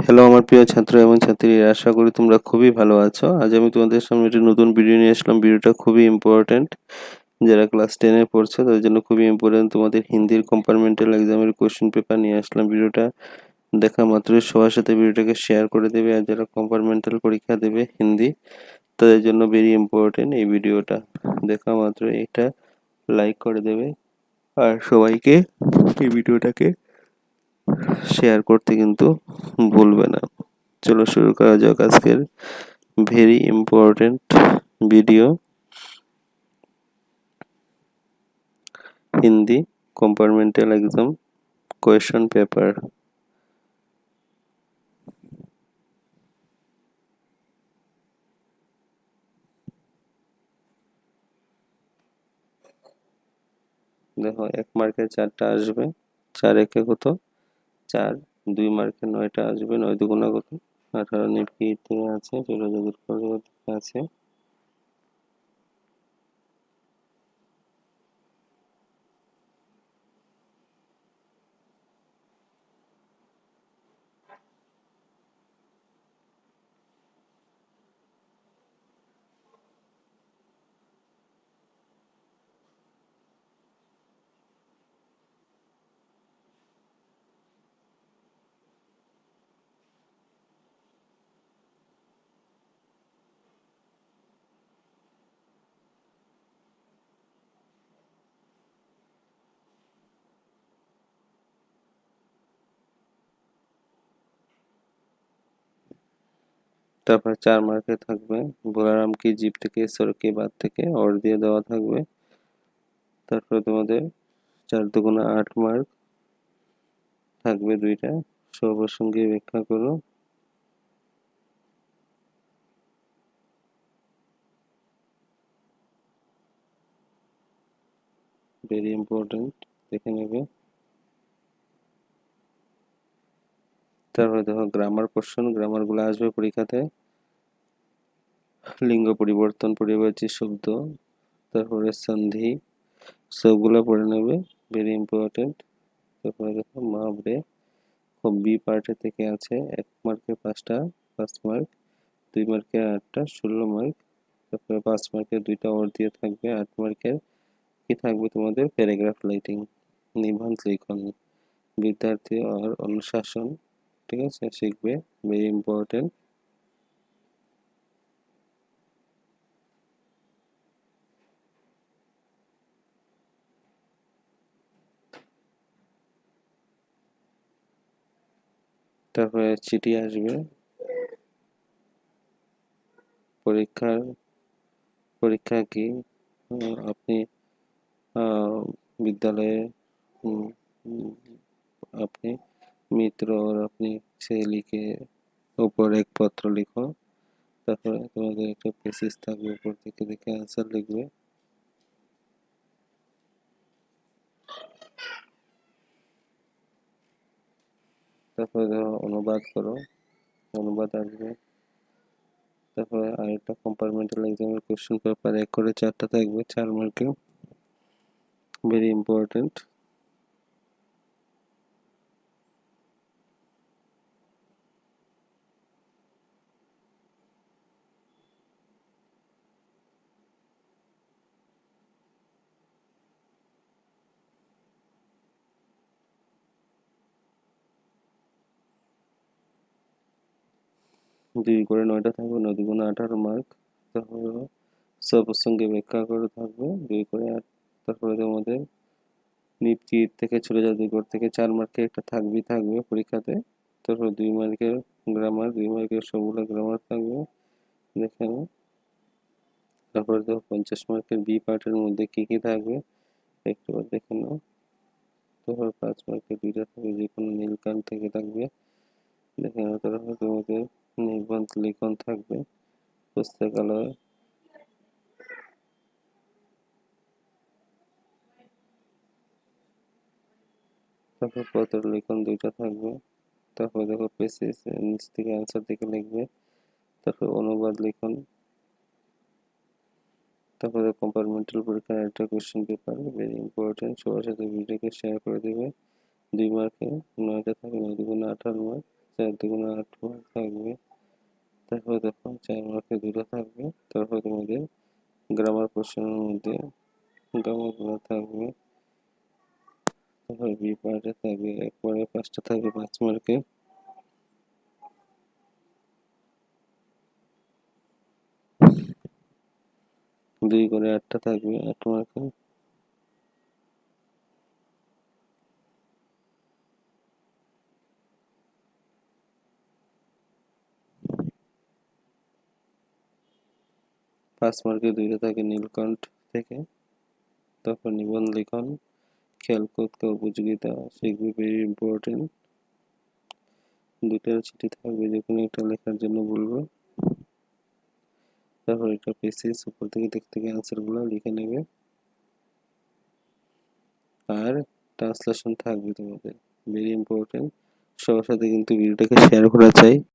Hello আমার প্রিয় ছাত্র এবং ছাত্রীরা, আশা করি তোমরা খুবই ভালো আছো। আজ আমি তোমাদের সামনে একটি নতুন ভিডিও নিয়ে আসলাম। ভিডিওটা খুবই ইম্পর্ট্যান্ট। যারা ক্লাস 10 এ পড়ছো তাদের জন্য খুবই ইম্পর্ট্যান্ট। তোমাদের হিন্দির কম্পার্টমেন্টাল এক্সামের কোশ্চেন পেপার নিয়ে আসলাম। ভিডিওটা দেখা মাত্রই সবার সাথে ভিডিওটাকে শেয়ার করে দেবে। আর যারা কম্পার্টমেন্টাল পরীক্ষা দেবে হিন্দি, তাদের জন্য ভেরি ইম্পর্ট্যান্ট এই ভিডিওটা। দেখা মাত্রই এটা লাইক করে দেবে আর সবাইকে এই ভিডিওটাকে শেয়ার করতে কিন্তু ভুলবে না। চলো শুরু করা যাক আজকের very important video. Hindi compartmental exam question paper. দেখো, 1 মার্কের 4টা আসবে। 4 একে কত? 4। 2 মার্কের 9টা আসবে। 9 দুগুণা কত? 18। নিফটি থেকে আছে, সেটা যদি আছে। তারপর 4 মার্কে থাকবে বলারাম কি জিপ থেকে, সর কে বাদ থেকে, অর দিয়ে দেওয়া থাকবে। তারপরে তোমাদের 4 দুগুণা 8 মার্ক থাকবে 2টা। সর্বসঙ্গে ব্যাখ্যা করো। ভেরি ইম্পর্টেন্ট, দেখে নেবে। তারপরে দেখো গ্রামার কোশ্চেন, গ্রামারগুলো আসবে পরীক্ষাতে। লিঙ্গ পরিবর্তন, পরিবারী শব্দ, তারপরে সন্ধি, সবগুলো পড়ে নেবে। Very important. তারপরে দেখো মাবরে, বি পার্টে থেকে আছে। 1 মার্কে 5টা, 5 মার্ক। 2 মার্কে 8টা, 16 মার্ক। তারপরে 5 মার্কের 2টা ওর দিয়ে থাকবে। 8 মার্কের কি থাকবে তোমাদের? প্যারাগ্রাফ রাইটিং, নিবন্ধ লিখন, বিদ্যার্থী আর অনুশাসন। ঠিক আছে, শিখবে। Very important. তারপরে চিঠি আসবে। পরীক্ষার পরীক্ষা কি? আপনি বিদ্যালয়ে আপনি मित्र और अपनी सहेली के ऊपर एक पत्र लिखो। তারপরে তোমাদের একটা পেসিস থাকবে, উপর থেকে দেখে অ্যান্সার লিখবে। তারপরে ধরো অনুবাদ করো, অনুবাদ আসবে। তারপরে আরেকটা কম্পার্টমেন্টাল এক্সামের কোশ্চেন পেপার 1 করে 4টা থাকবে, 4 মার্কে। Very important. 2 করে 9টা থাকবে, 9 দুগুণে 18 মার্ক। তারপরে সর্বসঙ্গে ব্যাখ্যা করে থাকবে 2 করে 8। তারপরে তোমাদের নিফটি থেকে চলে যাও, 2 থেকে 4 মার্কে একটা থাকবে পরীক্ষাতে। তারপর 2 মার্কের গ্রামার, 2 মার্কের সবগুলো গ্রামার থাকবে, দেখে নাও। তারপরে দেখো 50 মার্কের বি পার্টের মধ্যে কি কি থাকবে একটু দেখে নাও। তারপর 5 মার্কের 2টা থাকবে, যে কোনো নীলকান্ত থেকে থাকবে, দেখে নাও। তারপর তোমাদের নিবন্ধ লিখন থাকবে পুস্তকালয়। তারপর পত্র লিখন 2টা থাকবে। তারপর দেখো পেসিস, নিচ থেকে অ্যান্সার দেখে লিখবে। তারপর অনুবাদ লিখন। তারপরে কম্পার্টমেন্টাল পরীক্ষার একটা কোশ্চেন পেপার, ভেরি ইম্পর্টেন্ট। সবার সাথে ভিডিওকে শেয়ার করে দেবে। 2 মার্কে 9টা থাকে, 9 দুগুণে 18 মার্ক। 4 দুগুণে 8 মার্ক থাকবে। তারপর দেখো 4 মার্কে 2টা থাকবে। তারপর তোমাদের গ্রামার পোর্শনের মধ্যে গ্রামারগুলো থাকবে। তারপর বি পার্টে থাকবে একবারে 5টা থাকবে 5 মার্কে। দুই করে 8টা থাকবে 8 মার্কে। পাঁচ মার্কে 2টা থাকে নীলকণ্ঠ থেকে। তারপর নিবন্ধ লিখন, খেয়ালকোদ উপযোগিতা সেগুলি ভেরি ইম্পর্টেন্ট। 2টা চিঠি থাকবে, যে কোনো একটা লেখার জন্য বলবো। তারপর এটা পেসিস, উপর থেকে দেখতে গিয়ে আনসারগুলো লিখে নেবে। আর ট্রান্সলেশন থাকবে তোমাদের, ভেরি ইম্পর্টেন্ট। সবার সাথে কিন্তু ভিডিওটাকে শেয়ার করা চাই।